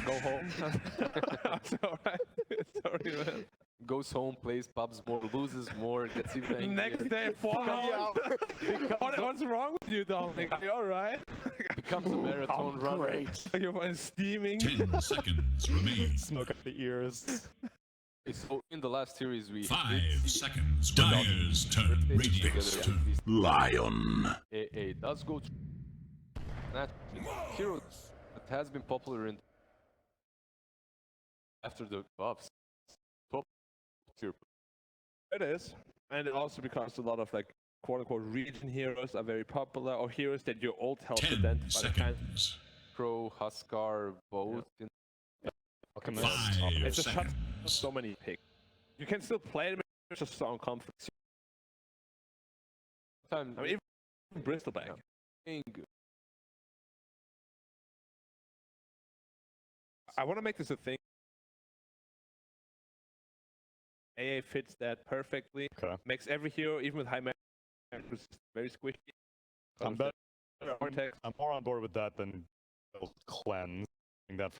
Go home. It's alright. It's already, man. Goes home, plays pubs more, loses more, gets even angrier. Next day, 4 hours. What's wrong with you, Dominic? Are you alright? Becomes a marathon runner. You're steaming. 10 seconds remain. Smoke up the ears. So in the last series, we 5 seconds. Dyer's turn. Radiant's turn. Lion. AA does go through that hero that has been popular in after the buffs. Top tier. It is. And it also becomes a lot of like quote-unquote region heroes are very popular, or heroes that your old help 10 identify. seconds. Pro, Huskar, both. In 5 It's just seconds. so many picks. You can still play them, it's just so uncomfortable. time, I mean, even Bristleback. I want to make this a thing. AA fits that perfectly. Okay. Makes every hero, even with high magic, very squishy. I'm more on board with that than cleanse. That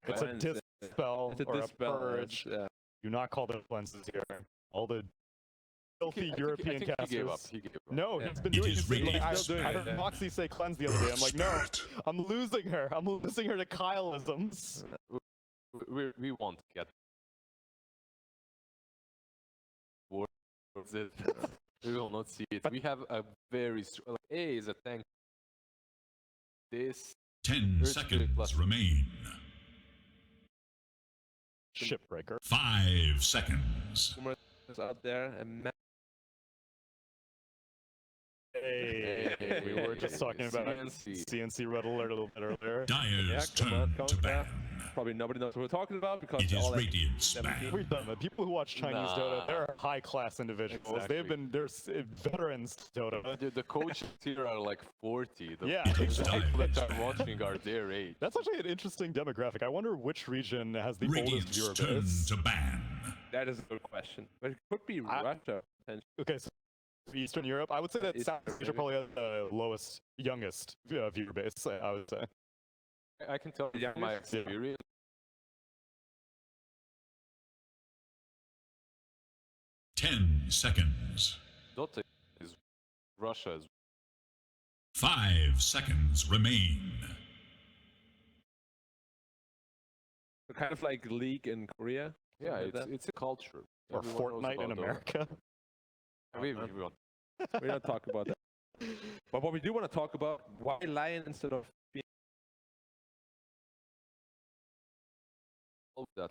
it's a dispel or a purge. Yeah. Do not call them cleanses here. All the filthy European casters. He gave up. No, Yeah. he's been It doing is this. radiant. I He's still doing heard it, yeah. Moxie say cleanse the other day. I'm like, no, I'm losing her. I'm losing her to Kyleisms. We want to get it. We will not see it. We have a very like, A is a tank. This 10 seconds remain. Shipbreaker. 5 seconds. Is out there and Hey, we were just talking about CNC Red Alert a little bit earlier. Dyer's come turn on, to ban. probably nobody knows what we're talking about because It they're is all like Radiant's ban. We've done that. People who watch Chinese Dota, they're high-class individuals. Exactly. They're veterans to Dota. The coaches here are like 40. The Yeah, It is the people Dyer's that are turn. watching are their age. That's actually an interesting demographic. I wonder which region has the oldest Radiant's viewer turn base. to ban. that is a good question. But it could be Russia. potentially. Okay, so Eastern Europe, I would say that East- South Asia probably has the lowest, youngest viewer base, I would say. I can tell you from my Youngest? experience. Ten seconds. Dota is Russia is 5 seconds remain. Kind of like League in Korea. yeah, something like it's a culture. Or Everyone knows Fortnite in about Dota. America. We man. want We don't talk about that. But what we do want to talk about, why Lion instead of being all of that.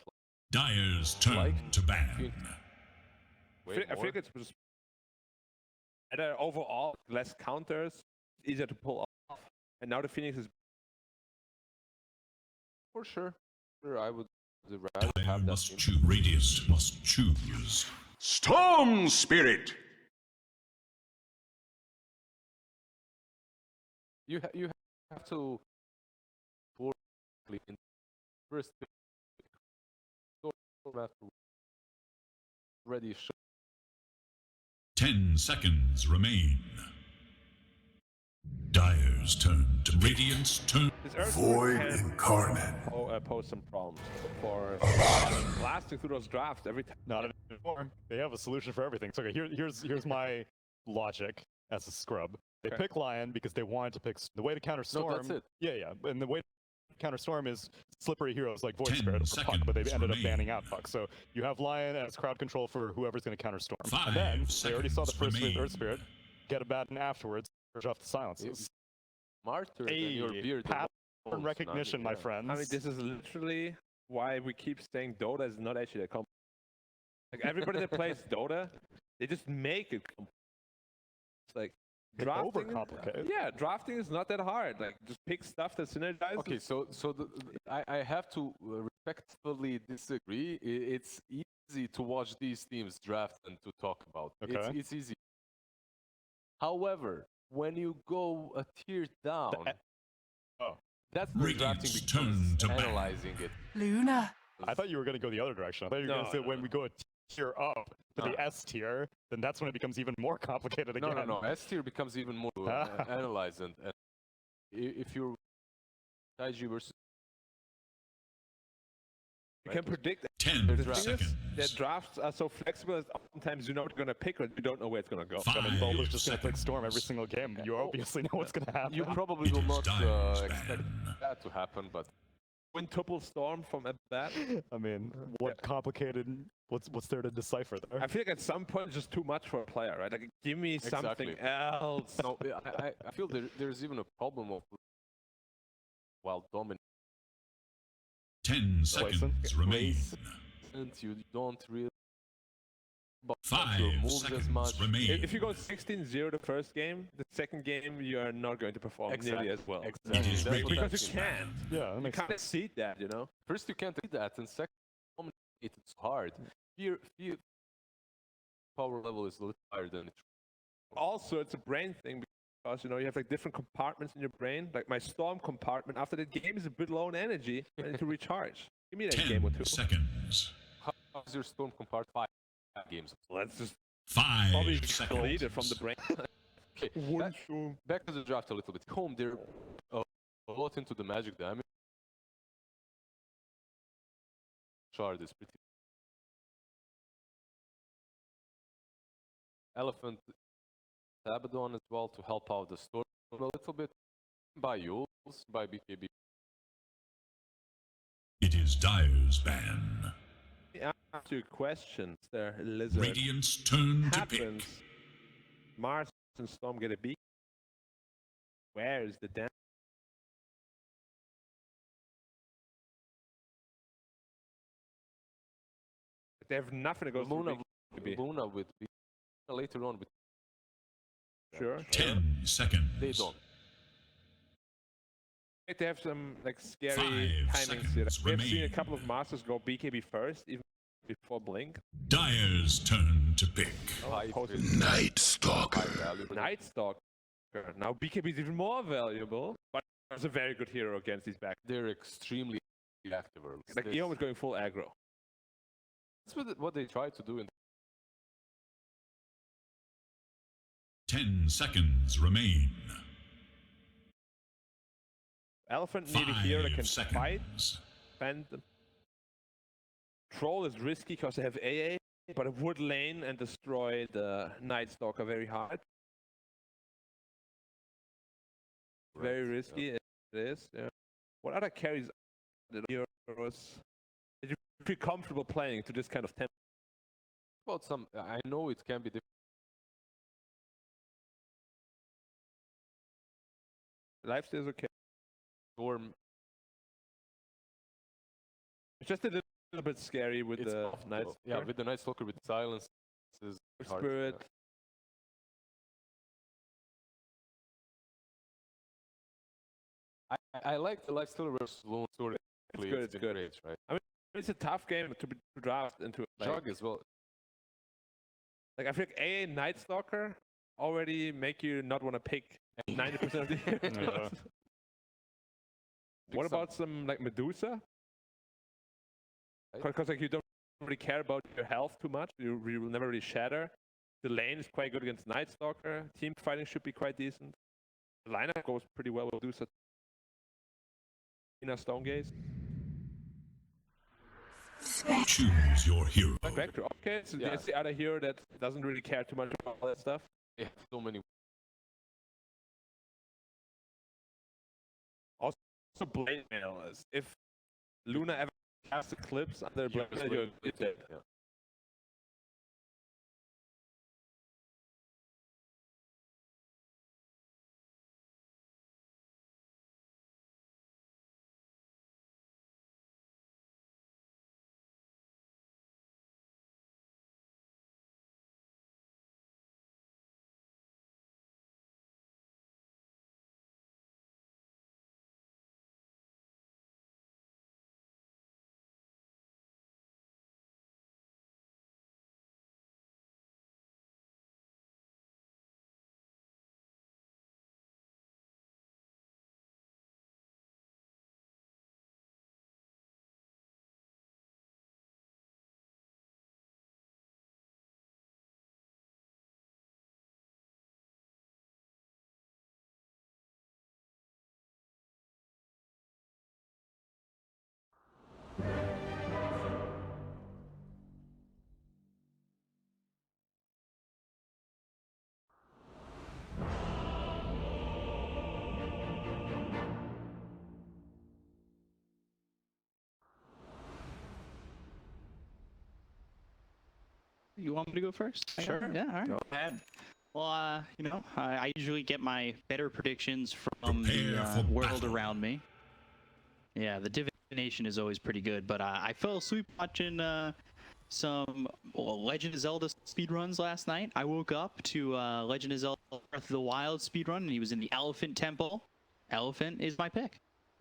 Dyer's turn Like- to ban. Way I more. think it's just better overall, less counters, easier to pull off. And now the Phoenix is For sure. I would rather Dyer have that. must team. choose. Radiant must choose. Storm Spirit. You have to pour in first ready shot. 10 seconds remain. Dyer's turn to Radiant's turn. this Earth Void can Incarnate. pose some problems for blasting through those drafts every time. Not anymore. They have a solution for everything. So okay, here's my logic as a scrub. They Okay. pick Lion because they wanted to pick the way to counter Storm. No, that's it. Yeah. And the way to counter Storm is slippery heroes like Void 10 Spirit or Puck, but they seconds ended up remain. banning out Puck. So you have Lion as crowd control for whoever's going to counter Storm. 5 And then they already saw the seconds first wave remain. Earth Spirit, get a baton afterwards, purge off the silences. Smarter than your Hey, beard. pattern recognition, my friends. I mean, this is literally why we keep saying Dota is not actually a company. Like everybody that plays Dota, they just make it. It's like They drafting. overcomplicate it. Yeah, drafting is not that hard. Like just pick stuff that synergizes. Okay, so I have to respectfully disagree. It's easy to watch these teams draft and to talk about. Okay. It's easy. However, when you go a tier down, Oh. that's when drafting Radiant's turn becomes to ban. analyzing it. Luna. I thought you were going to go the other direction. I thought you were going to say No, when we go a tier up to No. the S tier, then that's when it becomes even more complicated again. No. S tier becomes even more analyzed, and if you're IG versus You can predict 10 the thing is, seconds. their drafts are so flexible that oftentimes you know what you're going to pick, but you don't know where it's going to go. 5 Boulder's just going to pick seconds. Storm every single game. You obviously know what's going to happen. You probably It will is not Dyer's expect ban. that to happen, but Quintuple Storm from at bat. I mean, what complicated? What's there to decipher there? I feel like at some point it's just too much for a player, right? Like, give me something Exactly. else. no, I feel there's even a problem of while dominant 10 seconds remain. you don't really 5 your moves as much. seconds remain. If you go 16-0 the first game, the second game you are not going to perform nearly as well. Exactly. It is That's what Because I you think. can't. Yeah, that You makes can't exceed that, you know? First, you can't read that, and second, it's hard. Fear power level is a little higher than it. Also, it's a brain thing because, you know, you have like different compartments in your brain. Like my Storm compartment, after the game is a bit low on energy, I need to recharge. Give me that game or 10 two. seconds. How's your Storm compared 5 games? Let's just 5 probably seconds. delete it from the brain. Okay, back to the draft a little bit. Home, they're a lot into the magic damage. Shard is pretty. Elephant, Abaddon as well to help out the Storm a little bit. By Yules, by BKB. It is Dyer's ban. Ask you questions there, Lizard. Radiant's turn to Happens. pick. Mars and Storm get a beak. Where is the damage? They have nothing that goes Luna, to BKB. Luna with later on with Sure. 10 seconds. they don't. They have some like scary 5 timings here. seconds We've seen a remain. couple of masters go BKB first, even before Blink. Dyer's turn to pick. High posted risk, Night Stalker. high value. Night Stalker. Now BKB is even more valuable, but it's a very good hero against these back. They're extremely active early. Like EHOME is going full aggro. That's what they try to do in 10 seconds remain. Elephant need a hero that 5 can fight, seconds. defend. Troll is risky because they have AA, but it would lane and destroy the Night Stalker very hard. Very risky, it is. Yeah. What other carries are the heroes that you feel comfortable playing to this kind of tempo? about some. I know it can be different. Lifesteal is okay. Storm. It's just a little bit scary with It's the tough, Night though. Yeah, with the Night Stalker with silence is hard. Spirit. I like the Lifesteal versus Lone Sword. It's good, it's good. Great, right? It's a tough game to draft into. Like, Jug as well. like I feel like AA Night Stalker already make you not want to pick 90% of the heroes. Yeah. What about some like Medusa? Right. Because like you don't really care about your health too much. You will never really shatter. The lane is quite good against Night Stalker. Team fighting should be quite decent. The lineup goes pretty well with Medusa. Stone Gaze. Choose your hero. Vector. Okay, so Yeah. there's the other hero that doesn't really care too much about all that stuff. Yeah, so many. Also, Blade Mail is if Luna ever casts Eclipse under Blade Mail, you're dead. Yeah. You want me to go first? Sure. Yeah, all right. Go ahead. Well, you know, I usually get my better predictions from Prepare the for world battle. around me. Yeah, the divination is always pretty good, but I fell asleep watching some Legend of Zelda speedruns last night. I woke up to Legend of Zelda Breath of the Wild speedrun, and he was in the Elephant Temple. Elephant is my pick.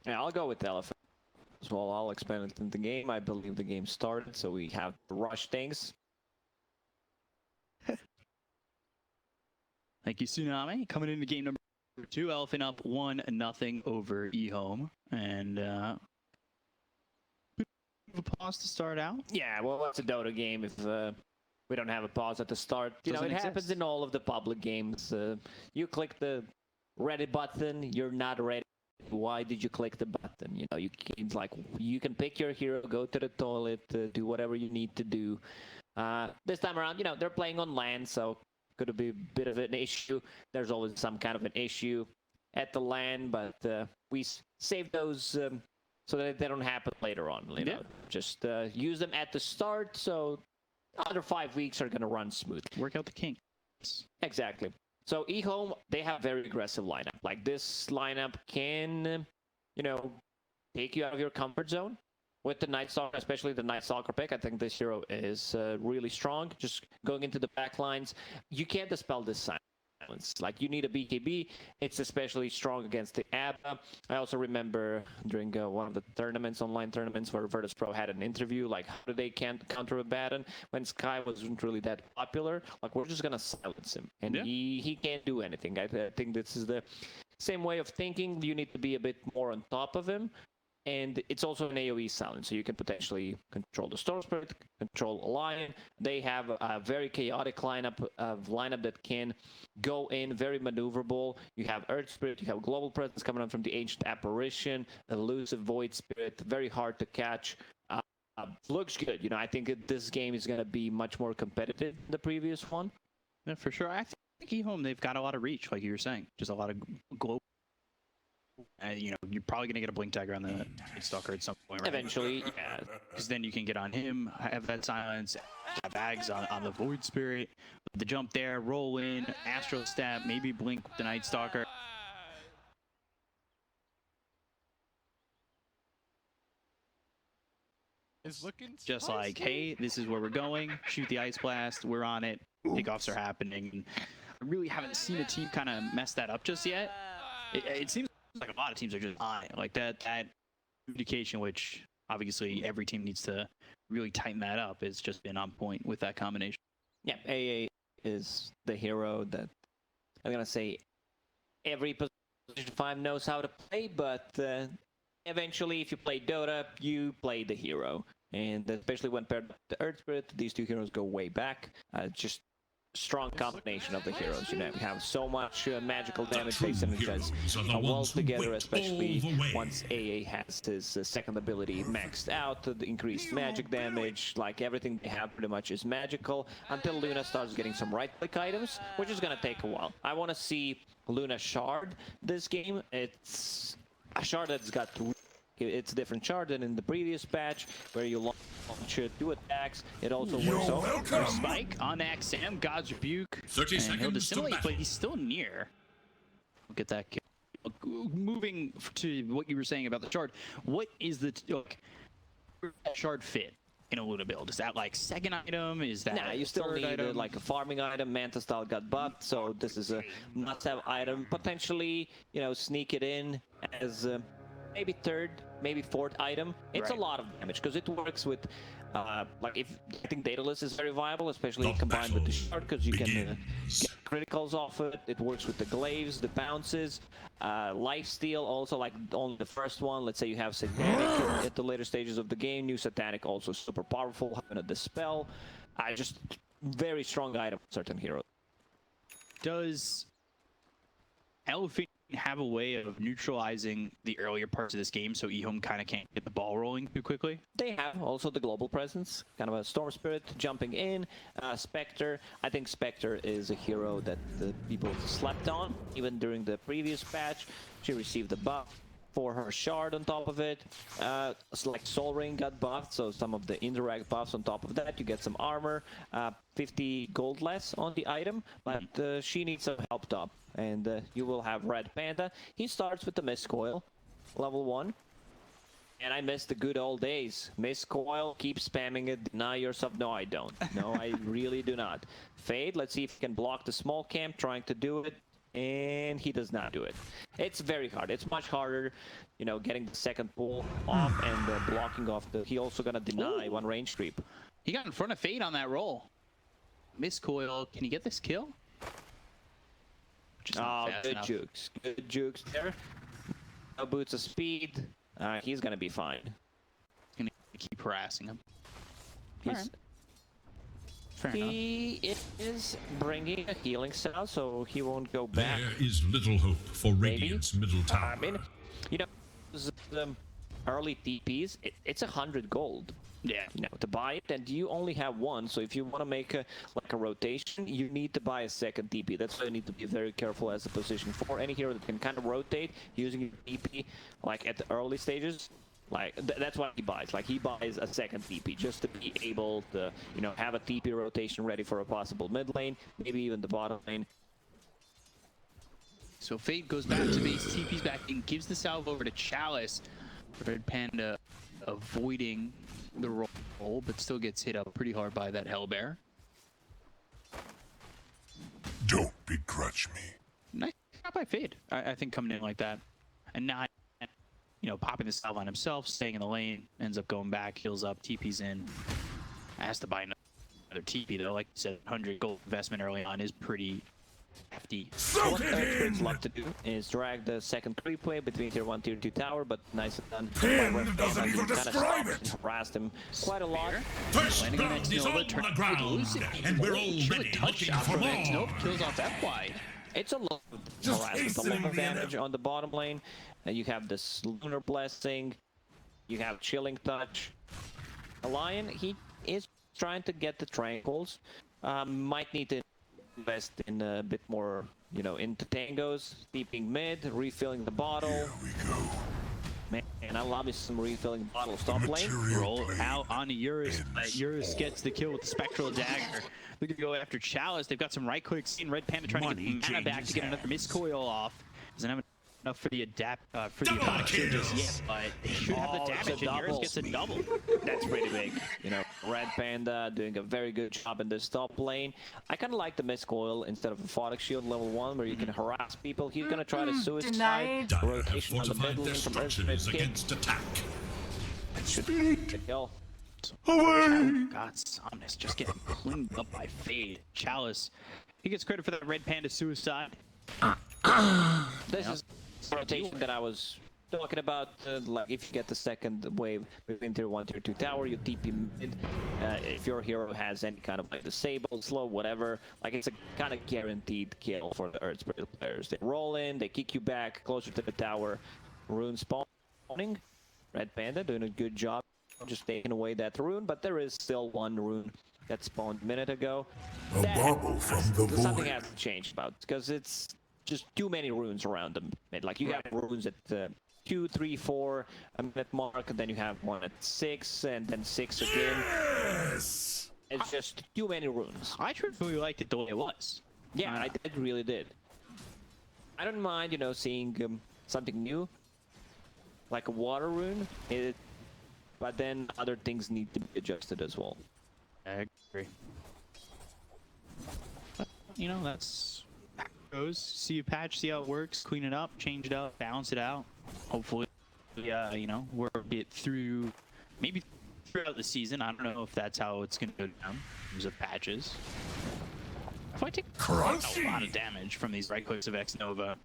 Yeah, I'll go with the elephant as well. I'll expand it in the game. I believe the game started, so we have to rush things. Thank you, Tsunami. Coming into game number 2, Elephant up 1-0 over EHOME, and a pause to start out. Yeah, well, it's a Dota game if we don't have a pause at the start. You know, Doesn't it happens exist. in all of the public games. You click the ready button, you're not ready. Why did you click the button? You know, it's like you can pick your hero, go to the toilet, do whatever you need to do. This time around, you know, they're playing on LAN, so could be a bit of an issue. There's always some kind of an issue at the LAN, but we save those so that they don't happen later on. You know, just use them at the start, so other 5 weeks are gonna run smooth. Work out the kinks. Exactly. So EHOME, they have very aggressive lineup. Like this lineup can, you know, take you out of your comfort zone. With the Night Stalker, especially the Night Stalker pick, I think this hero is really strong. Just going into the back lines, you can't dispel this silence. Like, you need a BKB. It's especially strong against the ABBA. I also remember during one of the tournaments, online tournaments, where Virtus Pro had an interview, like, how do they counter a Baton when Sky wasn't really that popular? Like, we're just going to silence him. And he can't do anything. I think this is the same way of thinking. You need to be a bit more on top of him. And it's also an AoE silence, so you can potentially control the Storm Spirit, control a Lion. They have a very chaotic lineup that can go in, very maneuverable. You have Earth Spirit, you have Global Presence coming on from the Ancient Apparition, Elusive Void Spirit, very hard to catch. Looks good. You know, I think this game is going to be much more competitive than the previous one. Yeah, for sure. I think EHOME, they've got a lot of reach, like you were saying. Just a lot of global. You know, you're probably going to get a blink tag around the Night Stalker at some point, right? Eventually, yeah. Because then you can get on him, have that silence, have bags on the Void Spirit, the jump there, roll in, Astral Step, maybe blink with the Night Stalker. It's looking Just like, hey, this is where we're going, shoot the Ice Blast, we're on it, kickoffs are happening. I really haven't seen a team kind of mess that up just yet. It seems like a lot of teams are just on it, like that communication, which obviously every team needs to really tighten that up, has just been on point with that combination. Yeah, AA is the hero that I'm gonna say every position 5 knows how to play, but eventually if you play Dota, you play the hero. And especially when paired with the Earth Spirit, these two heroes go way back. Just strong combination of the heroes. You know, we have so much magical damage. They synergize well together, especially once AA has his second ability maxed out, the increased magic damage. Like, everything they have pretty much is magical until Luna starts getting some right-click items, which is gonna take a while. I want to see Luna Shard this game. It's a Shard that's got it's a different shard than in the previous patch, where you launch 2 attacks. It also works over Spike on XM, God's Rebuke. 30 and he'll seconds to dissimulate, battle. but he's still near. Look at that kill. Moving to what you were saying about the shard, what is the shard fit in a Luna build? Is that like second item? Is that nah, you still third need item? like a farming item. Manta Style got buffed, so this is a must-have item. Potentially, you know, sneak it in as maybe third, maybe fourth item. It's a lot of damage because it works with like, I think Daedalus is very viable, especially combined with the shard, because you can get criticals off it. It works with the glaives, the bounces, lifesteal also, like only the first one. Let's say you have Satanic at the later stages of the game. New Satanic also super powerful, having a dispel. Just very strong item for certain heroes. Does Elephant have a way of neutralizing the earlier parts of this game so EHOME kind of can't get the ball rolling too quickly? They have also the global presence, kind of a Storm Spirit jumping in, Spectre. I think Spectre is a hero that the people slept on, even during the previous patch. She received the buff. for her shard on top of it. It's like Soul Ring got buffed, so some of the indirect buffs on top of that. You get some armor, 50 gold less on the item, but she needs some help top. And you will have Red Panda. He starts with the Mist Coil, level 1. And I miss the good old days. Mist Coil, keep spamming it, deny yourself. No, I don't. No, I really do not. Fade, let's see if he can block the small camp, trying to do it. And he does not do it. It's very hard. It's much harder, you know, getting the second pull off and blocking off the... He also gonna deny one range creep. He got in front of Fade on that roll. Mist Coil, can he get this kill? Oh, good jukes. Good jukes there. No boots of speed. He's gonna be fine. He's gonna keep harassing him. He's... Fair enough. He is bringing a healing cell, so he won't go back. There is little hope for Radiant's middle tower. I mean, you know, the early TPs, it's 100 gold. Yeah. You know, to buy it, and you only have one. So if you want to make a rotation, you need to buy a second TP. That's why you need to be very careful as a position 4. Any hero that can kind of rotate using your TP, like at the early stages. Like, that's what he buys. Like, he buys a second TP just to be able to, you know, have a TP rotation ready for a possible mid lane, maybe even the bottom lane. So Fade goes back to base, TP's back, and gives the salve over to Chalice. Red Panda avoiding the roll, but still gets hit up pretty hard by that Hellbear. Don't begrudge me. Nice shot by Fade, I think, coming in like that. And not, you know, popping the salve on himself, staying in the lane, ends up going back, heals up, TP's in. Has to buy another TP though. Like you said, 100 gold investment early on is pretty hefty. What Experts love to do is drag the second creep wave between tier 1 tier 2 tower, but nice and done. Pin doesn't even describe it. Harassed him quite a lot. First Landing on blood Next is Nova, on turn the to ground, elusive. and we're Should already touch looking shot for from Next more. Nova, kills off F-Wide. It's a lot of Just harassment, a lot hastening of the end damage on the bottom lane. And you have this Lunar Blessing, you have Chilling Touch. The Lion, he is trying to get the Tranquils. Might need to invest in a bit more, you know, into tangos, keeping mid, refilling the bottle. Here we go. Man, I love me some refilling the bottle. Stop lane. Roll out onto Eurus. Eurus gets the kill with the Spectral Dagger. They're gonna go after Chalice. They've got some right clicks in. Red Panda trying to get mana back to get another Mist Coil off. Doesn't have enough for the Aquatic Shield just yet, but they should have the damage, and Eurus gets a double. That's pretty big. You know, Red Panda doing a very good job in this top lane. I kind of like the Mist Coil instead of a Aquatic Shield level 1, where you can harass people. He's gonna try to suicide. Dire have Rotation on the fortified mid their lane from structures Earthquake kick. against attack. Should be a kill. God, Somnus just getting cleaned up by Fade. Chalice, he gets credit for that Red Panda suicide. This is the rotation that I was talking about. Like, if you get the second wave between tier 1 tier 2 tower, you TP mid. If your hero has any kind of like disable, slow, whatever, like, it's a kind of guaranteed kill for the Earth Spirit players. They roll in, they kick you back closer to the tower. Rune spawning. Red Panda doing a good job just taking away that rune, but there is still one rune that spawned a minute ago. A bauble from the Something void. has to change about, because it's just too many runes around them. Like, you have runes at 2, 3, 4 a minute mark, and then you have one at 6, and then 6 again. Yes! It's just too many runes. I truthfully liked it the way it was. Yeah, I really did. I don't mind, you know, seeing something new, like a water rune, but then other things need to be adjusted as well. I agree. But, you know, that's how it goes. See a patch, see how it works, clean it up, change it up, balance it out. Hopefully, you know, work it through, maybe throughout the season. I don't know if that's how it's going to go down in terms of patches. If I take a lot of damage from these right clicks of X Nova,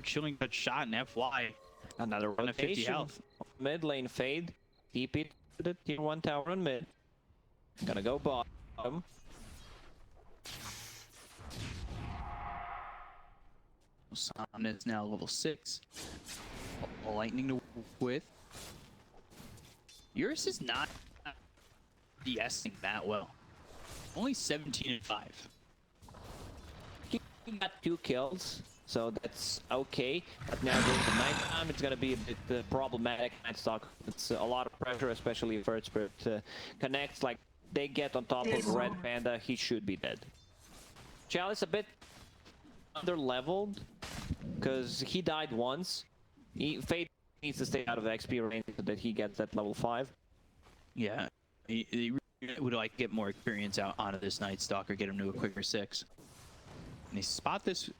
Chilling Touch shot and FY, Another on a 50 rotation. health. Mid lane Fade. TP to the tier 1 tower on mid. Gonna go bottom. Somnus now level 6. Lightning to with. Eurus is not DSing that well. Only 17 and 5. He got 2 kills so that's okay. But now during the nighttime, it's gonna be a bit problematic. Night Stalker, it's a lot of pressure, especially if Earth Spirit connects. Like they get on top of Red Panda, he should be dead. Chalice a bit under-leveled because he died once. Fate needs to stay out of XP range so that he gets that level 5. Yeah, he really would like get more experience out onto this Night Stalker, get him to a quicker 6. And they spot this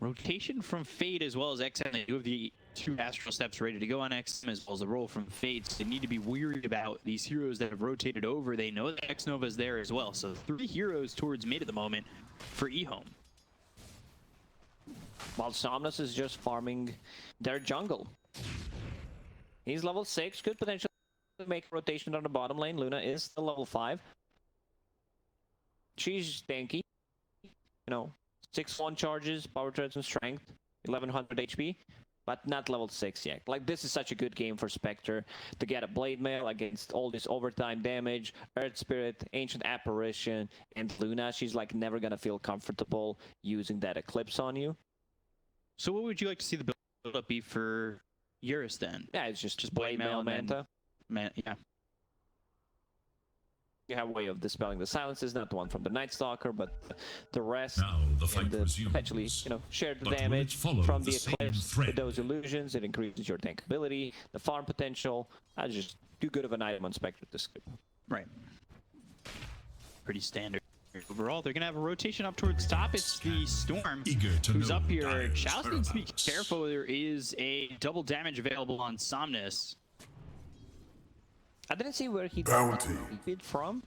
rotation from Fade as well as XM. They do have the 2 Astral Steps ready to go on XM as well as the roll from Fade. So they need to be worried about these heroes that have rotated over. They know that X-Nova is there as well. So 3 heroes towards mid at the moment for EHOME. While Somnus is just farming their jungle. He's level 6, could potentially make a rotation on the bottom lane. Luna is still level 5. She's tanky. You know, 6-1 charges, power treads and strength, 1100 HP, but not level 6 yet. Like, this is such a good game for Spectre to get a Blade Mail against all this overtime damage, Earth Spirit, Ancient Apparition, and Luna. She's like never gonna feel comfortable using that Eclipse on you. So what would you like to see the build-up be for Eurus then? Yeah, it's just Blade Mail, Manta. Yeah. You have a way of dispelling the silences, not the one from the Night Stalker, but the rest. Now the fight resumes. Potentially, you know, share the But will it damage follow from the the same Eclipse thread? with those illusions. It increases your tank ability, the farm potential. That's just too good of an item on Spectre to skip. Right. Pretty standard. Overall, they're going to have a rotation up towards top. It's the Storm Eager to who's know up here. Dyer's Chalice needs to be whereabouts. careful. There is a double damage available on Somnus. I didn't see where he Bounty. TP'd from.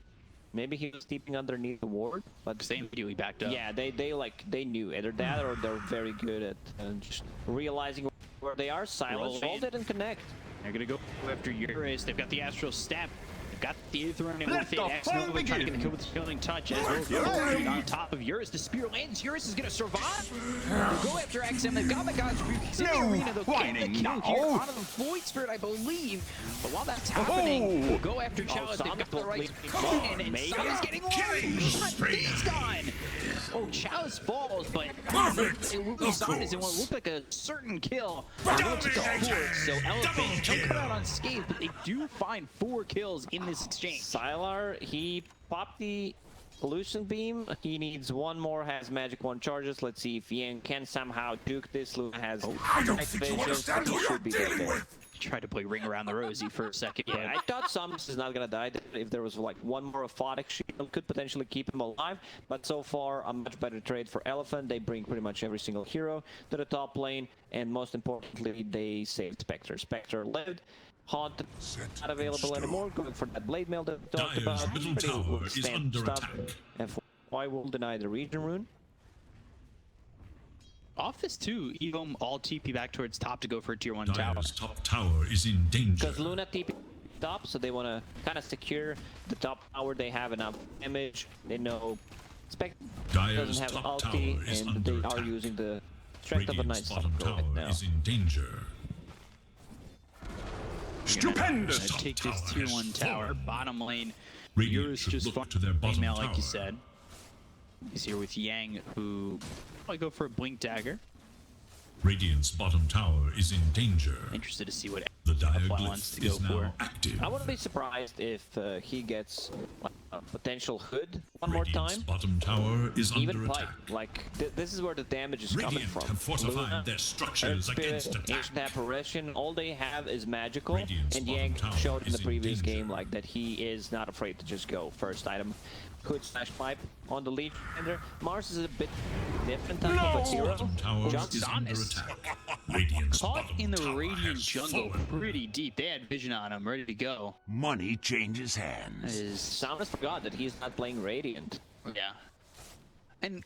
Maybe he was TPing underneath the ward, but They immediately backed up. yeah, they knew either that or they're very good at just realizing where they are. Silence Roll all in. didn't connect. They're going to go after Eurus. They've got the Astral Step. They've got the Aether running with it. X-Nova trying to get the kill with the Killing Touch as well as the Overread on top of Eurus. The Spear lands. Eurus is going to survive. They'll go after XM. They've got the God's Rebuke. He's in the arena. They'll get the kill here onto the Void Spirit, I believe. But while that's happening, they'll go after Chalice. They've got the right to come in, and Simon's getting one. He's gone. Oh, Chalice falls, but Perfect! it will be Of Somnus in what course. looked like a certain kill. They're going to take the force, so Elephant don't come out unscathed, but they do find 4 kills in this exchange. Sylar, he popped the Illusion Beam. He needs one more, has Magic 1 charges. Let's see if Yang can somehow juke this. Luna has I don't think you activation. understand who He you're should be dead dealing there. with. Tried to play Ring Around the Rosie for a second, Yeah, but I thought Somnus is not gonna die. If there was like one more Aphotic Shield, could potentially keep him alive. But so far, a much better trade for Elephant. They bring pretty much every single hero to the top lane, and most importantly, they saved Spectre. Spectre lived. Haunt not available anymore. Going for that Blade Mail that we talked Dyer's about. middle Pretty tower is standard under stuff. attack. And why will deny the Region Rune? off this too, EHOME all TP back towards top to go for a tier 1 tower. Dyer's top tower is in danger. Because Luna TP top, so they want to kind of secure the top tower. They have enough damage. They know Spectre Dyer's doesn't have top ulti, tower is and under they are attack. using the strength of a Night Radiant's bottom Stalker tower right now. is in danger. Stupendous! Top Take this tower tier has 1 tower. fallen. Bottom lane. Radiant Eurus should just look farmed to their bottom email, like you tower. said. He's here with Yang, who probably go for a Blink Dagger. Radiant's bottom tower is in danger. Interested to see what The Dire Apply wants to glyph go is now for. active. I wouldn't be surprised if he gets a potential hood one more Radiant's time. bottom tower is Even under pipe. attack. Like, this is where the damage is coming Radiant from. have fortified Luna, their structures Earth against Spirit, attack. Ancient Apparition, all they have is magical. Radiant's And bottom Yang tower showed in is the in previous danger. game like that he is not afraid to just go first item. Hood / pipe on the lead defender. Mars is a bit different type of a hero. Bottom tower Jumps is on under us. attack. Radiant's Caught bottom in the tower Radiant has jungle fallen. pretty deep. They had vision on him, ready to go. Money changes hands. Is Somnus forgot that he's not playing Radiant. Yeah. And,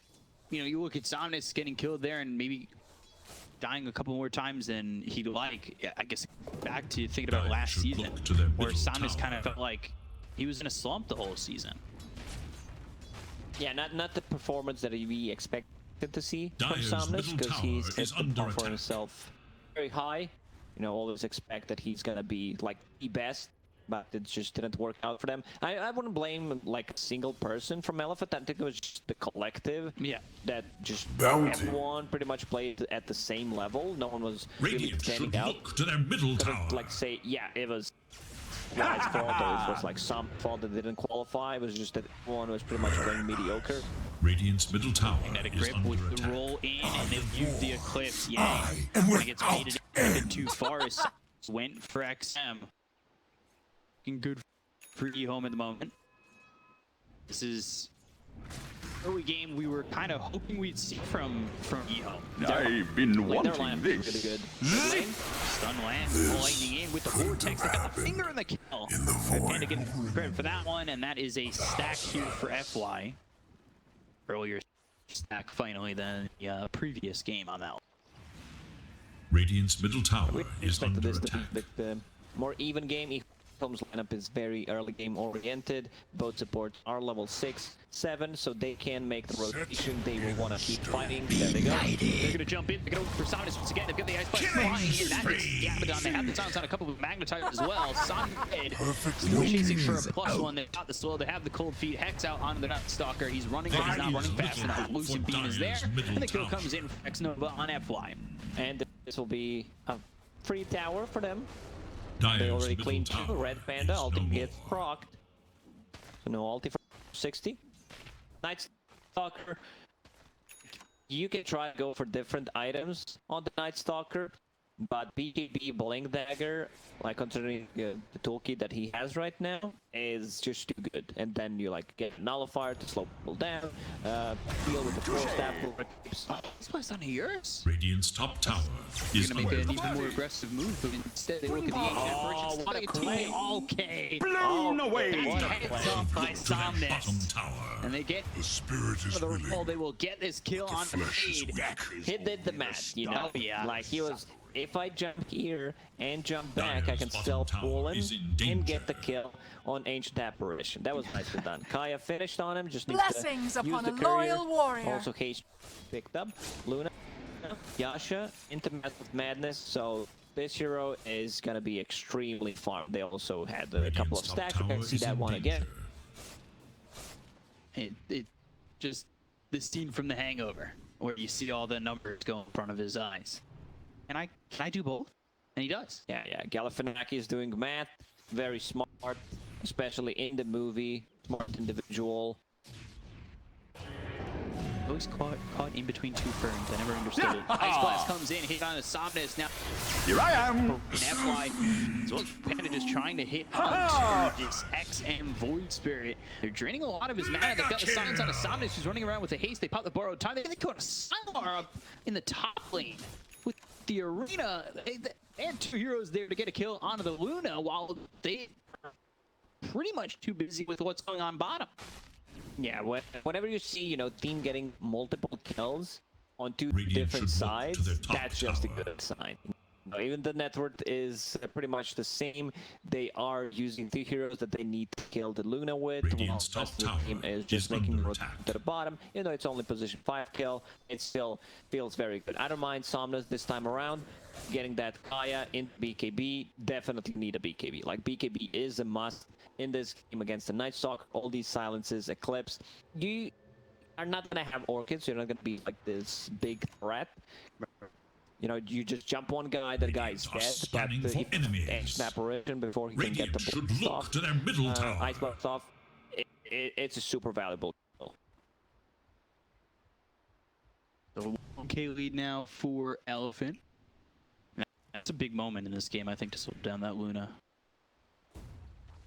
you know, you look at Somnus getting killed there and maybe dying a couple more times than he'd like. Yeah, I guess back to thinking about Dire last should season, look to their where middle Somnus kind tower. of felt like he was in a slump the whole season. Yeah, not the performance that we expected to see from Dyer's Somnus, middle because tower he's is set the under bar for attack. himself very high. You know, always expect that he's gonna be like the best but it just didn't work out for them. I wouldn't blame like a single person from Elephant. I think it was just the collective. Yeah. That just Bounty. everyone pretty much played at the same level. No one was really Radiant standing should out. look to their middle Couldn't, tower. like say, yeah, it was Wild's fault, or it was like some fault that they didn't qualify. It was just that everyone was pretty much playing mediocre. Radiant's middle tower Magnetic is grip under with the attack. roll in, and they'll use the Eclipse. Yang. I am When it gets without baited in a bit end. too far, as went for XM. Looking good for EHOME at the moment. This is early game we were kind of hoping we'd see from EHOME. I've been Like, their wanting lineup is this. really good. Mid lane, Stun land, lightning in with the vortex. They got the finger in the kill. In the void. And to get credit for that one, and that is a stack here for FY. Earlier stack finally than the previous game on that one. Radiant's middle tower we is expected under this to attack. be the more even game. EHOME's lineup is very early game oriented. Both supports are level 6, 7, so they can make the rotation. They will want to keep fighting. There they go. They're going to jump in. They're going to go for Somnus once again. They've got the Ice Blast flying in. That is Gabadon. They have the silence on a couple of Magnetizers as well. Somnus still chasing for a +1. They've got the slow. They have the cold feet. Hex out onto the Nutstalker. He's running, but he's not running fast enough. Lucian Beam is there. And the kill comes in for X-Nova on FY. And this will be a free tower for them. They Dire's already middle cleaned 2. tower Red Panda is ulti no gets more. procced. So no ulti for 60. Night Stalker. You can try to go for different items on the Night Stalker, but BKB Blink Dagger, like considering the toolkit that he has right now, is just too good. And then you like get Nullifier to slow people down, deal with the Force Staff. This place on yours? Radiant's top tower They're is going to under make an attack. even more aggressive move, but instead they look at the ancient merchants. what a Spotting play. Okay. Blown away. What heads up by Look to their bottom Somnus. tower. And they get The spirit is the willing. roll. They will get this kill The on the flesh is feed. weak. He did the math, you know? Oh, yeah. Like he was, if I jump here and jump back, I Dire's can bottom still tower pull him is in and get the danger. kill on Ancient Apparition. That was nicely done. Kaya finished on him, just needs Blessings to use upon the a courier. loyal warrior. Also, Cage picked up. Luna, Yasha into Mouth of Madness, so this hero is gonna be extremely farmed. They also had a couple of Radiant's top stacks. You tower can see is that in one again. danger. It just the scene from The Hangover where you see all the numbers go in front of his eyes. Can I do both? And he does. Yeah, Galifianakis is doing math, very smart, especially in the movie. Smart individual. Always caught in between two ferns. I never understood it. Ice Blast comes in, hit on the Somnus. Now Here I am. in FY, as well as Panda just trying to hit onto this XM Void Spirit. They're draining a lot of his mana. They've got the silence on a Somnus who's running around with a haste. They pop the borrowed time. They go to Sylar up in the top lane with the arena. They had 2 heroes there to get a kill onto the Luna while they are pretty much too busy with what's going on bottom. Yeah, whenever you see, you know, team getting multiple kills on 2 Radiant different should look to sides, their top that's just a tower. good sign. Even the net worth is pretty much the same. They are using 2 heroes that they need to kill the Luna with, while Radiant's the rest top of the team tower is just is making under the road attack. to the bottom. You know, it's only position 5 kill. It still feels very good. I don't mind Somnus this time around. Getting that Kaya in BKB, definitely need a BKB. Like, BKB is a must in this game against the Night Stalker. All these silences, Eclipse. You are not going to have Orchids. You're not going to be like this big threat. You know, you just jump one guy, that guy is Radiant dead, are but scanning he for enemies. Ancient Apparition before he can get Radiant the should blast look off. to their middle tower. Ice blast off. It's a super valuable kill. So 1K lead now for Elephant. That's a big moment in this game, I think, to slow down that Luna.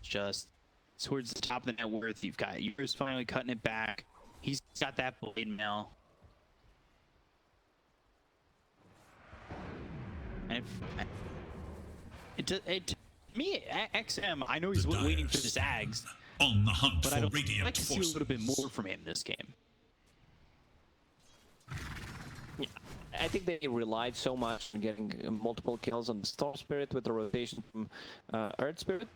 Just towards the top of the net worth, you've got yours finally cutting it back. He's got that blade mail. And to me, XM, I know he's The waiting for Dire the Zags, on the hunt but for I don't Radiant like to see a forces. little bit more from him this game. I think they relied so much on getting multiple kills on the Storm Spirit with the rotation from Earth Spirit.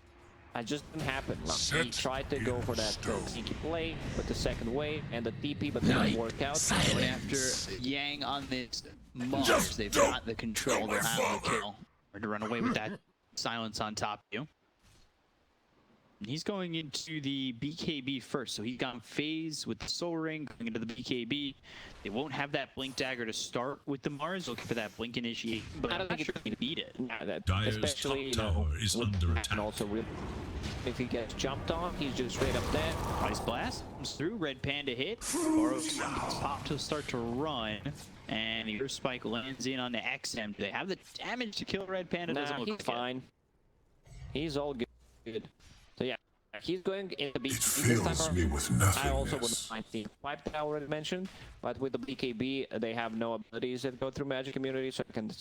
It just didn't happen. Like, he tried to go for that sneaky play with the second wave and the TP, but it didn't work out. Going after Yang on this Mars, they've got the control, they'll have the kill. Or to run away with that silence on top of you. He's going into the BKB first, so he's gone phase with the Soul Ring, going into the BKB. They won't have that Blink Dagger to start with the Mars, looking for that Blink Initiation, but I don't I'm think not sure to beat it. Yeah, that, Dyer's especially, top tower is under attack. And also, if he gets jumped on, he's just straight up dead. Ice Blast comes through, Red Panda hit. Boros pop to start to run, and the Earth Spike lands in on the XM. Do they have the damage to kill Red Panda? Doesn't look He's like fine. He's all good. So yeah, he's going into BKB It this fills time me around. with I also wouldn't nothingness. mind the pipe that I already mentioned, but with the BKB, they have no abilities that go through Magic Immunity, so I can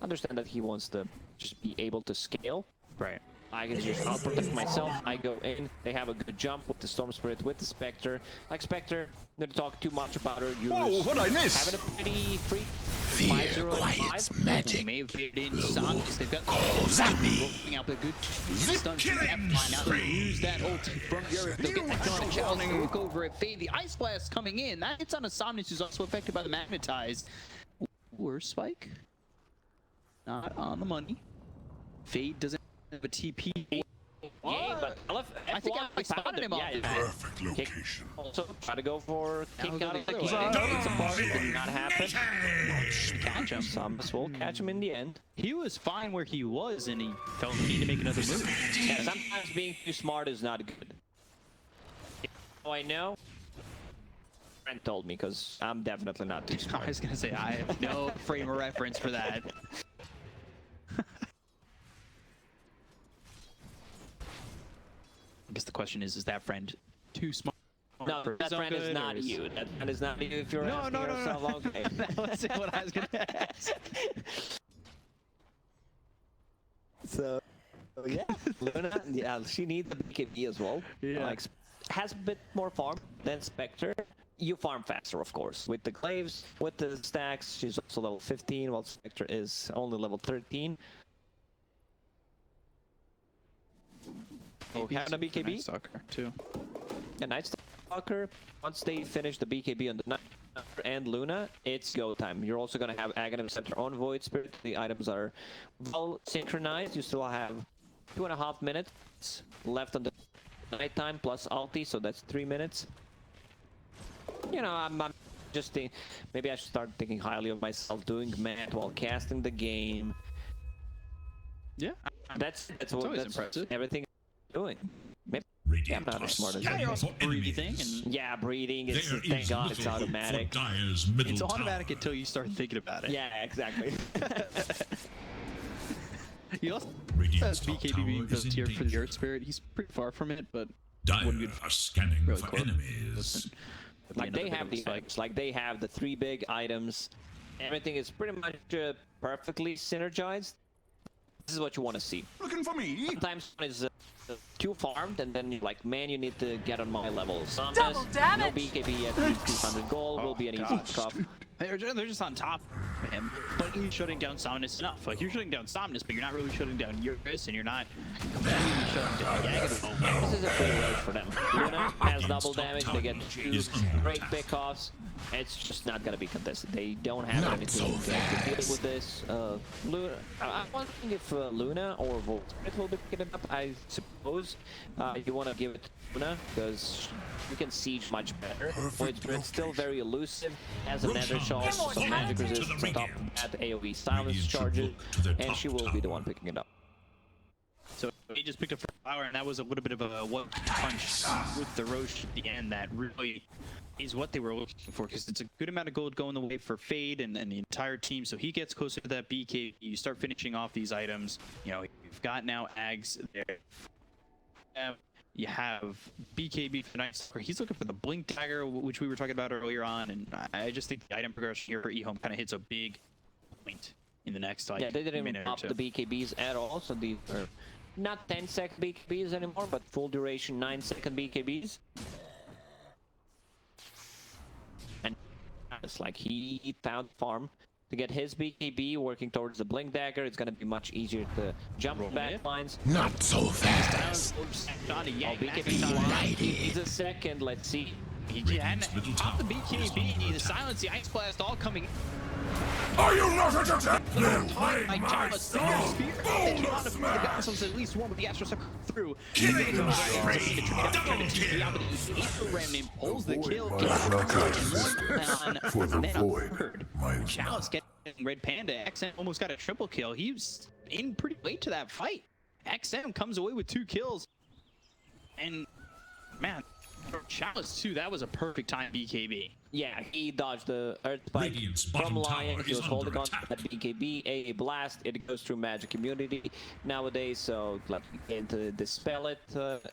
understand that he wants to just be able to scale. Right. I can just protect myself. I go in. They have a good jump with the Storm Spirit, with the Spectre. Like Spectre, not to talk too much about her. Whoa, what'd I miss? Having a pretty free Fear quiets magic. May have faded in Somnus. They've got rolling out the good stunts in that line. Now they use that ult from Europe. They'll get that on a challenge. Look over at Fade. The Ice Blast coming in. That hits on a Somnus who's also affected by the Magnetize. Or Spike. Not on the money. Fade doesn't have a TP. Yeah, but I think I spotted him off. Perfect location. Also, try to go for kick Now out of the go way. for It's a party, did not happen. Catch him. Somnus will catch him in the end. He was fine where he was, and he felt the need to make another move. Yeah, sometimes being too smart is not good. Oh, I know. Friend told me, because I'm definitely not too I smart. was gonna say I have no frame of reference for that. I guess the question is that friend too smart? No, for that his own friend is good, not or is- you. That friend is not you if you're No, asking no, no, yourself, no. okay. That wasn't what I was gonna ask. So, yeah, Luna, yeah, she needs the BKB as well. Yeah. Like, has a bit more farm than Spectre. You farm faster, of course. With the glaives, with the stacks, she's also level 15, while Spectre is only level 13. Oh, having a BKB? Stalker too. A Night Stalker, once they finish the BKB on the Night Stalker and Luna, it's go time. You're also going to have Aghanim Scepter on Void Spirit. The items are well synchronized. You still have 2.5 minutes left on the nighttime plus ulti, so that's 3 minutes. You know, I'm just thinking, maybe I should start thinking highly of myself, doing math while casting the game. Yeah. That's always impressive. everything I'm doing. Maybe I'm not as smart as Yeah, you're also For breathing, enemies. and yeah, breathing. It's, There thank is God it's little hope automatic. for Dyer's middle it's tower. automatic until you start thinking about it. Yeah, exactly. He also Radiant's has top BKB tower being is built in here for the danger. Earth Spirit. He's pretty far from it, but Dyer wouldn't be are scanning really for close. enemies. Like they have the items, like they have the 3 big items. Everything is pretty much perfectly synergized. This is what you want to see. Looking for me? Sometimes one is too farmed, and then you're like, man, you need to get on my level. Somnus, Double damage! no BKB at least 200 gold will be an easy cup. they're just on top of him. But you're shutting down Somnus enough. Like you're shutting down Somnus, but you're not really shutting down Eurus, and you're not completely shutting down Yagami. This is a free raid for them. Luna has double damage, they get 2 great pickoffs. It's just not gonna be contested. They don't have Not anything so to deal fast. with this. Luna, I'm wondering if Luna or Voltspirit will be picking it up. I suppose you want to give it to Luna because you can siege much better. Voltspirit's still very elusive, has a Nether Shawl, some magic resistance on top of that, AoE silence charges, and she will be the one picking it up. So he just picked up Flower, and that was a little bit of a one punch with the Roche at the end that really is what they were looking for, because it's a good amount of gold going the way for Fade and the entire team. So he gets closer to that BK. You start finishing off these items. You know, you've got now Ags there. You have BKB for Night Stalker. He's looking for the Blink Dagger, which we were talking about earlier on, and I just think the item progression here for EHOME kind of hits a big point in the next like Yeah, they didn't even minute or up two. the BKBs at all, so these are not 10-second BKBs anymore, but full duration 9-second BKBs. And it's like he found farm to get his BKB working towards the Blink Dagger. It's gonna be much easier to jump back lines. Not so fast. Johnny, yeah, BKB time. He's a second, let's see. And off the BKB, the silence, the Ice Blast all coming. Are you not entertained? They're playing Like my Chalice, song. spear. They cannot afford to got themselves at least one, but the Astro Sucker through. Keep them straight. straight. Remnant pulls the kill. My narcotic for the void. Mine's Chalice not. getting Red Panda. XM almost got a triple kill. He was in pretty late to that fight. XM comes away with 2 kills. And man, for Chalice too, that was a perfect time BKB. Yeah, he dodged the Earth Spike Radiant's from bottom Lion. tower He is was holding under on to attack. that BKB, a blast. It goes through magic immunity nowadays, so let me dispel it.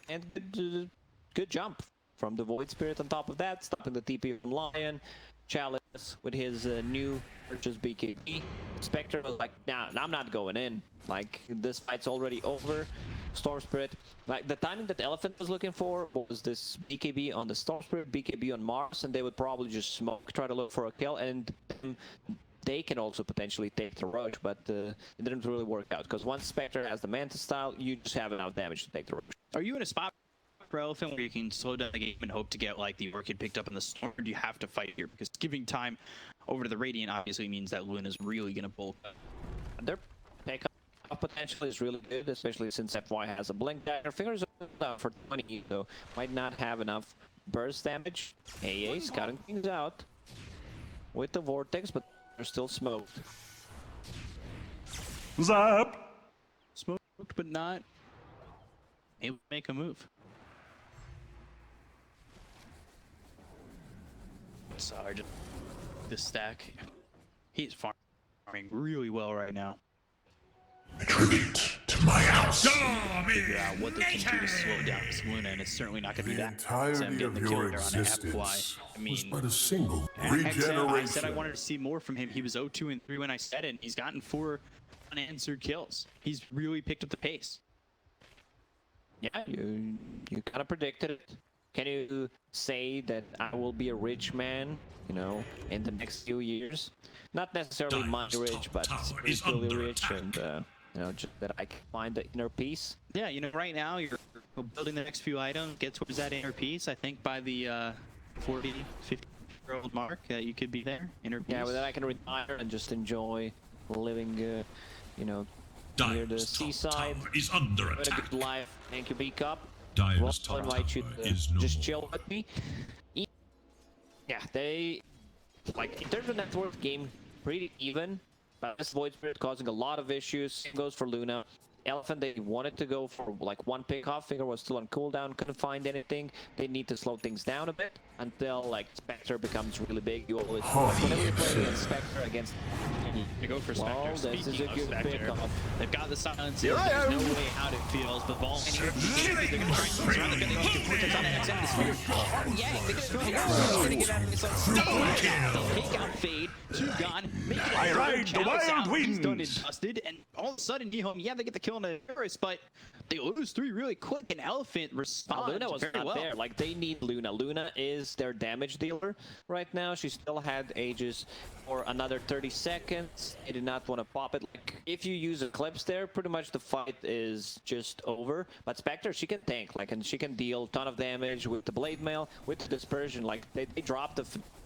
And good jump from the Void Spirit on top of that, stopping the TP from Lion. Chalice with his new purchase BKB. Spectre was like, nah, I'm not going in. Like, this fight's already over. Storm Spirit, like the timing that Elephant was looking for was this BKB on the Storm Spirit, BKB on Mars, and they would probably just smoke, try to look for a kill, and they can also potentially take the rush, but it didn't really work out, because once Spectre has the Manta style, you just have enough damage to take the rush. Are you in a spot for Elephant where you can slow down the game and hope to get like the Orchid picked up in the storm, or do you have to fight here? Because giving time over to the Radiant obviously means that Luna's really going to bulk up. Their pickup potential is really good, especially since FY has a Blink Dagger. Fingers out for 20, though. Might not have enough burst damage. AA scouting things out with the Vortex, but they're still smoked. Zap! Smoked, but not able to make a move. Sarge, this stack, he's farming really well right now. Tribute to my house. Figure out what they can do to slow down this Luna, and it's certainly not going to be The that. entirety of your existence I mean, was but a single I regeneration. said I wanted to see more from him. He was 0-2-3 when I said it, and he's gotten 4 unanswered kills. He's really picked up the pace. Yeah, you kind of predicted it. Can you say that I will be a rich man, you know, in the next few years? Not necessarily money rich, but spiritually rich, and you know, just that I can find the inner peace. Yeah, you know, right now you're building the next few items, get towards that inner peace. I think by the 40, 50-year-old mark, you could be there, inner peace. Yeah, well, then I can retire and just enjoy living, you know, near the Dire's top seaside. tower is under Having a attack. good life. Thank you, B-Cup. Dire's Well, top I'll invite you tower to is no just more. chill with me. Yeah, they, like, in terms of net worth, game pretty even. But this Void Spirit causing a lot of issues. Same goes for Luna. Elephant, they wanted to go for like 1 pick off. Finger was still on cooldown, couldn't find anything. They need to slow things down a bit until like Spectre becomes really big. You always, whenever you play against Spectre, against You go for Spectre. well, this is Speaking a of good Spectre, pick off. they've got the silence. Here I There's am. no way out it feels. The ball and they're going to try and surround the building. Vortex on the XM. The sphere. Yeah, they just go. He's going to get out of this. Take out Fade. 2 gone. Make it I a ride the Chalice wild out. He's done and winds. dusted. And all of a sudden, EHOME, yeah, they get the kill on the Everest, but they lose 3 really quick. And Elephant responds Luna was very not well. there. Like, they need Luna. Luna is their damage dealer right now. She still had Aegis for another 30 seconds. They did not want to pop it. Like, if you use Eclipse there, pretty much the fight is just over. But Spectre, she can tank, like, and she can deal a ton of damage with the Blade Mail, with the Dispersion. Like, they dropped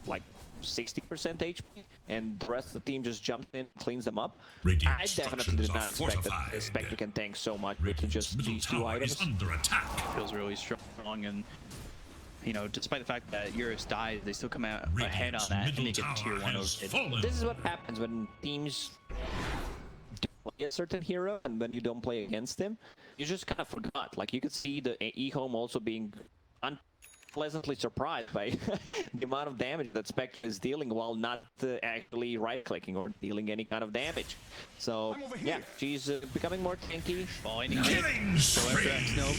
like 60% HP, and the rest of the team just jumps in, cleans them up. Radiant I definitely did not expect that Spectre can tank so much with just Middle these 2 tower items. is under attack. Feels really strong, and you know, despite the fact that Eurus died, they still come out ahead on Radiant's that and middle make it tier tower 1 has over. fallen. This is what happens when teams play a certain hero and when you don't play against him. You just kind of forgot. Like, you could see the EHOME also being unpleasantly surprised by the amount of damage that Spectre is dealing while not actually right-clicking or dealing any kind of damage. So, yeah, she's becoming more tanky. Falling again. So after that snow.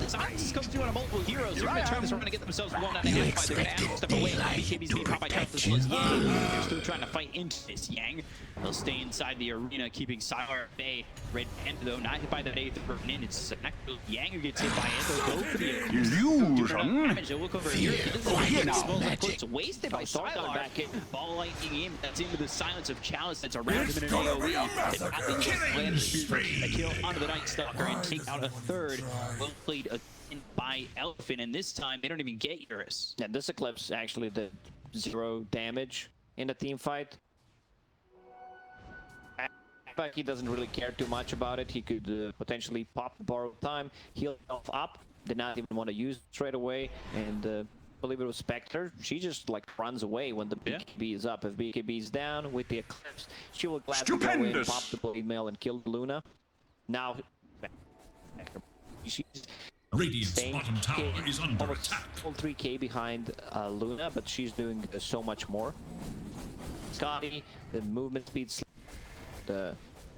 Silence comes through on multiple heroes. They're going to turn this around and get themselves blown out of hand. They're going to have to step away. BKB's being caught by Chalice. They're still trying to fight into this Yang. They'll stay inside the arena, keeping Sylar at bay. Red Panda, though, not hit by the Day the in. It's actually Yang who gets hit by it. They'll go for the Illusion. They'll look over here. It's wasted by Sylar. back in. Ball lightning in. That's into the silence of Chalice that's around him in an AoE. They've got the land a kill onto the Night Stalker and take out a 3rd. Well played again by Elephant, and this time they don't even get Eurus. Yeah, this Eclipse actually did 0 damage in the team fight. But he doesn't really care too much about it. He could potentially pop the borrowed time, heal himself up, did not even want to use it straight away, and I believe it was Spectre. She just like runs away when the BKB is up. If BKB is down with the Eclipse, she will gladly go in, pop the Blade Mail, and kill Luna. Now, she's Radiant's bottom tower is under almost attack. full 3k behind Luna, but she's doing so much more. Scotty, the movement speed, the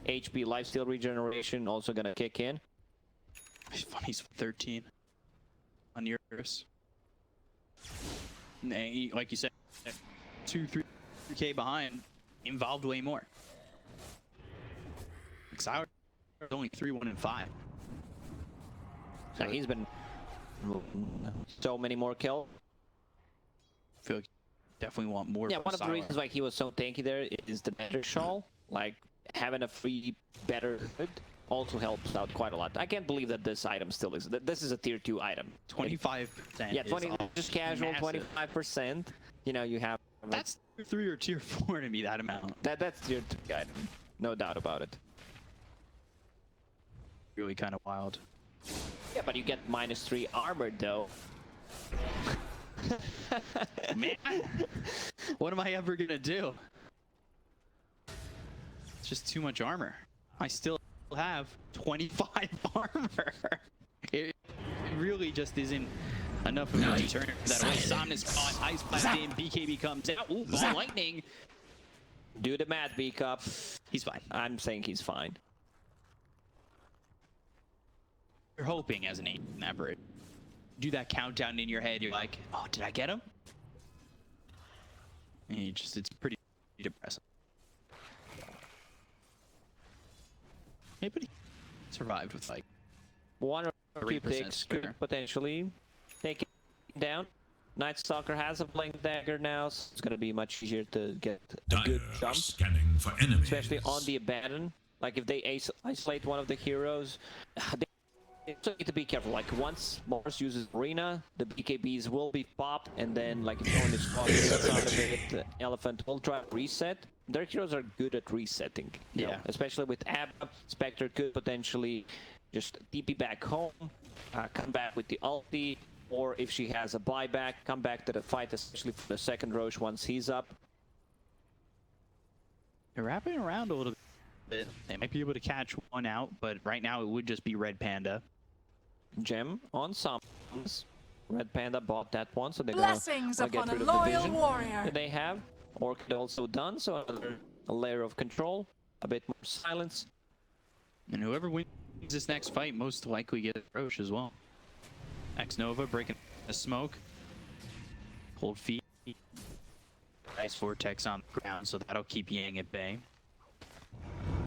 HP lifesteal regeneration also gonna kick in. It's funny, he's 13 on yours. Like you said, 2-3k behind, involved way more. Sour is only 3-1-5. So he's been so many more kills. I feel like definitely want more. Yeah, one of the reasons why he was so tanky there is the better shawl. Like having a free better hood also helps out quite a lot. I can't believe that this item still is. This is a tier 2 item. 25%. Yeah, 20. Just casual, massive. 25%. You know, you have. That's tier 3 or tier 4 to me. That amount. That's tier 2 item. No doubt about it. Really kind of wild. Yeah, but you get -3 armor though. Man, what am I ever gonna do? It's just too much armor. I still have 25 armor. It really just isn't enough of a deterrent for that away. Somnus caught, Ice Blast in, BKB comes out. Ooh, ball lightning. Do the math, B-Cup. He's fine. I'm saying he's fine. You're hoping as an average. Do that countdown in your head. You're like, oh, did I get him? And you just, it's pretty depressing. Hey, but he survived with like 1 or 2 ticks spare. could potentially take it down. Night Stalker has a blink dagger now, so it's gonna be much easier to get a Dire good are jump, scanning for enemies. especially on the Abandon. Like if they isolate one of the heroes, they also need to be careful. Like once Mars uses Arena, the BKBs will be popped, and then like if no one is talking out of it, the Elephant will try to reset. Their heroes are good at resetting. You know, especially with Abba, Spectre could potentially just TP back home, come back with the ulti, or if she has a buyback, come back to the fight, especially for the second Roche once he's up. They're wrapping around a little bit. They might be able to catch one out, but right now it would just be Red Panda. Gem on SOMNUS. Red Panda bought that one, so they're Blessings gonna get upon rid a of the loyal vision warrior. that they have. Orchid also done, so another layer of control, a bit more silence. And whoever wins this next fight most likely gets Roche as well. X-Nova breaking the smoke. Hold feet. Nice Vortex on the ground, so that'll keep Yang at bay.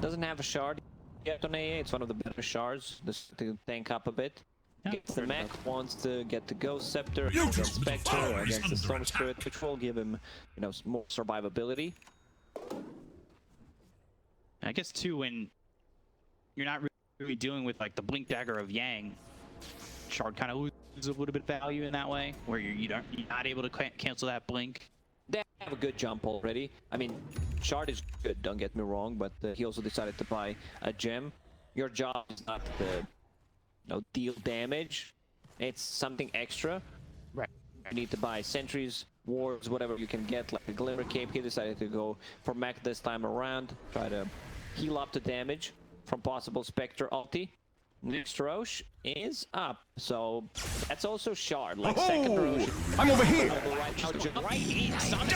Doesn't have a shard yet on AA. It's one of the better shards, just to tank up a bit. Gets the mech, wants to get the Ghost Scepter against Spectre or against the Storm Spirit, which will give him, you know, more survivability. I guess too, when you're not really dealing with like the Blink Dagger of Yang, shard kind of loses a little bit of value in that way, where you're not able to cancel that blink. They have a good jump already. I mean, shard is good, don't get me wrong, but he also decided to buy a gem. Your job is not to deal damage. It's something extra. Right. You need to buy sentries, wards, whatever you can get, like a Glimmer Cape. He decided to go for mech this time around, try to heal up the damage from possible Spectre ulti. Next Roche is up, so that's also shard, like second Roche. I'm over here! Right in, on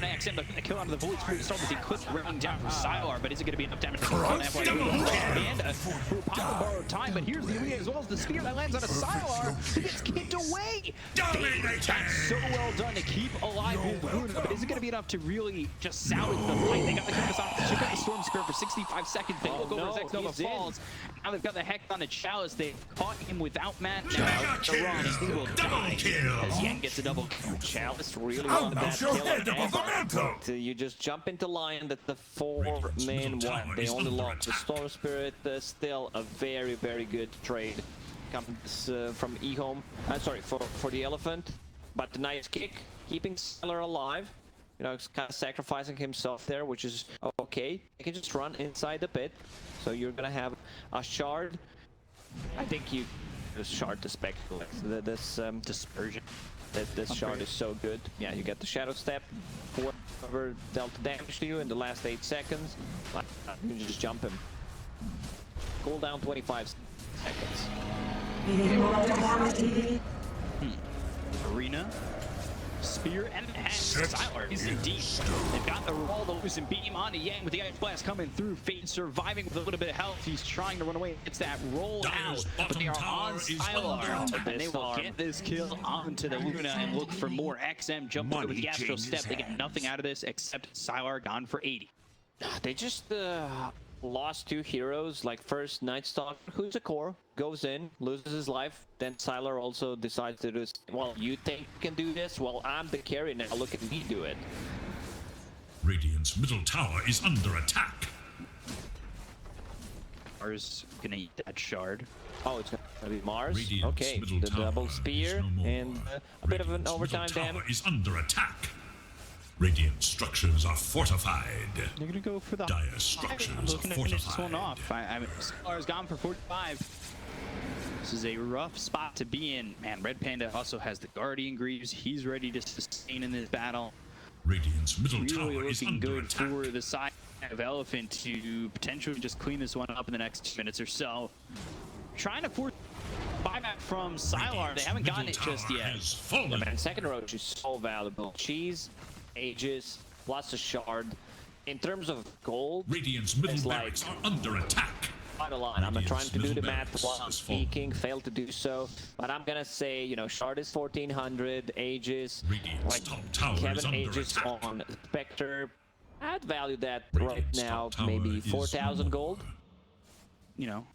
XM, the kill onto the Void Spirit Storm as he clips running down from Sylar, but is it going to be enough damage to kill him? And through Papa borrowed time, but here's the Arena as well as the spear that lands on a Sylar, who gets kicked away! That's so well done to keep alive his Luna, but is it going to be enough to really just salvage the fight? They got the Compass off, took out the Storm Spirit for 65 seconds, they look over as X-Nova falls. Now they've got the Hex on the Chalice, they've caught him without Matt. Now the run, he will die as Yang gets a double kill. Chalice really wanted that kill. But, you just jump into Lion, that the 4-man one. They only lost the Storm Spirit. Still a very, very good trade comes from EHOME. Sorry, for the Elephant. But the nice kick, keeping Stellar alive. you know, kind of sacrificing himself there, which is okay. He can just run inside the pit. So you're gonna have a shard. I think you just shard the spectacle. This Dispersion. This shard is so good. Yeah, you get the shadow step. Whoever dealt damage to you in the last 8 seconds, you can just jump him. Cooldown 25 seconds. Arena. Spear and Sylar is indeed. They've got the roll, the loosen beam on Yang with the Ice Blast coming through. Fade surviving with a little bit of health. He's trying to run away. It's that roll out, but they are on Sylar. And they will get this kill onto the Luna and look for more. XM jump over the Astro Step. They get nothing out of this except Sylar gone for 80. They just lost 2 heroes. Like first, Nightstalker, who's a core, goes in, loses his life. Then Sylar also decides to do this. Well, you think you can do this? Well, I'm the carry now. Look at me do it. Radiant's middle tower is under attack. Mars gonna eat that shard. Oh, it's gonna be Mars. Radiant's Okay, middle the tower double is spear no more. and a bit of an Radiant's overtime middle tower damage. is under attack. Radiant structures are fortified. They're gonna go for the Dire structures are looking to finish this fortified. one off. Sylar's gone for 45. This is a rough spot to be in. Man, Red Panda also has the Guardian Greaves. He's ready to sustain in this battle. Radiant's middle Really tower is looking under good attack. for the side of Elephant to potentially just clean this one up in the next 2 minutes or so. Trying to force buyback from Sylar. They haven't gotten it just yet. Yeah, man, second roach is so valuable. Cheese, Aegis, plus a shard. In terms of gold, Radiant's middle it's like barracks are under attack. quite a lot. I'm trying to do the middle math barracks while I'm has fallen. speaking, failed to do so. But I'm gonna say, you know, shard is 1400, Aegis, Radiant's like top tower is Kevin under Aegis attack. on Spectre. I'd value that Radiant's right now, top tower maybe is 4,000 no gold. more. You know,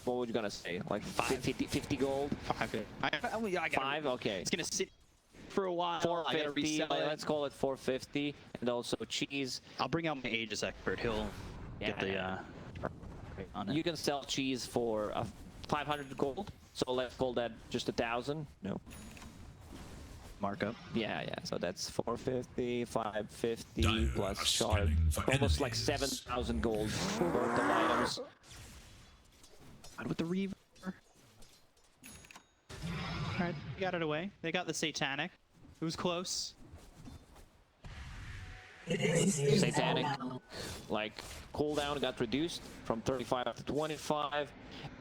What would you gonna say? Like 50 gold? 5. I gotta, 5? Okay. It's gonna sit for a while. I gotta 450, resell it. let's call it 450. And also cheese. I'll bring out my Aegis expert. He'll get the on it. You can sell cheese for 500 gold. So let's call that just 1,000. No. Markup. Yeah. So that's 450, 550 Dire plus are shard. scanning for Almost like enemies. 7,000 gold worth of items. Out with the Reaver. Alright, got it away. They got the Satanic. It was close. Satanic, like cooldown got reduced from 35 to 25.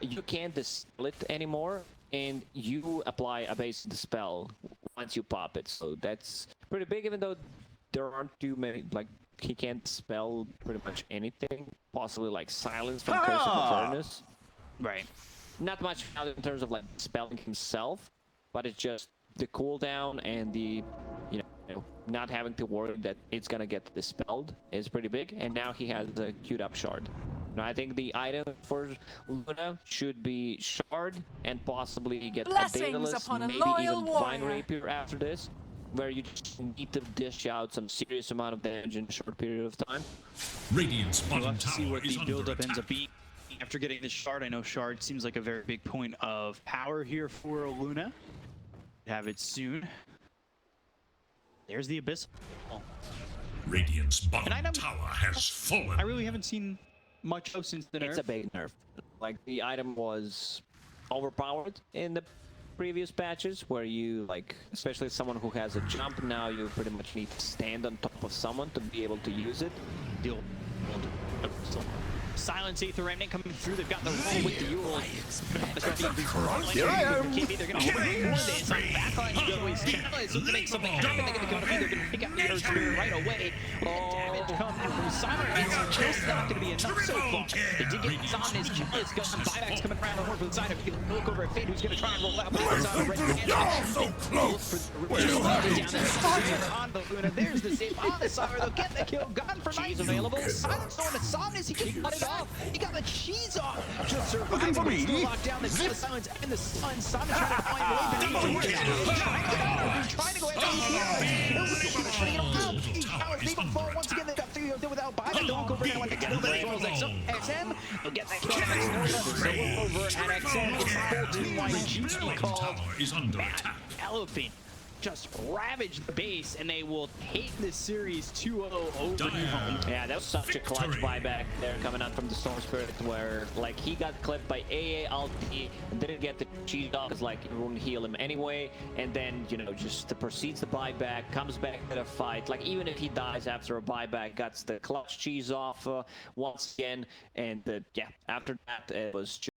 You can't dispel it anymore, and you apply a base dispel once you pop it. So that's pretty big, even though there aren't too many. Like he can't spell pretty much anything. Possibly like silence from Curse of Avernus. Right. Not much value in terms of like spelling himself, but it's just the cooldown and the, you know, not having to worry that it's gonna get dispelled is pretty big. And now he has the queued up shard. Now I think the item for Luna should be shard and possibly get a Daedalus, maybe even Divine Rapier after this, where you just need to dish out some serious amount of damage in a short period of time. Radiant's We'll bottom have to see tower what is the under build-up ends attack. up being. After getting this shard, I know shard seems like a very big point of power here for Luna. Have it soon. There's the Abyss. Radiant's bottom item- tower has fallen. I really haven't seen much of since the nerf. It's a big nerf. Like the item was overpowered in the previous patches, where you like, especially someone who has a jump, now you pretty much need to stand on top of someone to be able to use it. Deal. Silence Aether Remnant coming through. They've got the roll with the Yule. Here I am. They're going to hold this. On the backline, you go. He's jealous. Looking to make something happen. They're going to pick up Arrow Spear right away. Damage coming from Silence. Just not going to be enough so far. They did get Somnus. Jealous got some buybacks coming around the horn from the side of you. Look over at Fate, who's going to try and roll out. Y'all so close. On the Luna. There's the save on the Sire. They'll get the kill. Gone for Cheese nice. available. Silence on the Somnus. He can cut it off. He got the cheese off. Just surviving. for me. Still locked down. They see the Silence and the Sun. Somnus trying to find a way. Trying to go ahead. Once again, they got 3 of them without buyback. Don't go bring anyone to kill them as well as XM. They'll get that kill next. Over at XM. It's full team wide GP Bottom called tower is under Bad attack. Elephant. just ravage the base, and they will take this series 2-0 over EHOME. Yeah, that was such a clutch buyback there coming out from the Storm Spirit, where like he got clipped by AA ulti, didn't get the cheese off because like it wouldn't heal him anyway, and then you know just proceeds the buyback, comes back to the fight. Like even if he dies after a buyback, got the clutch cheese off once again, and yeah, after that it was just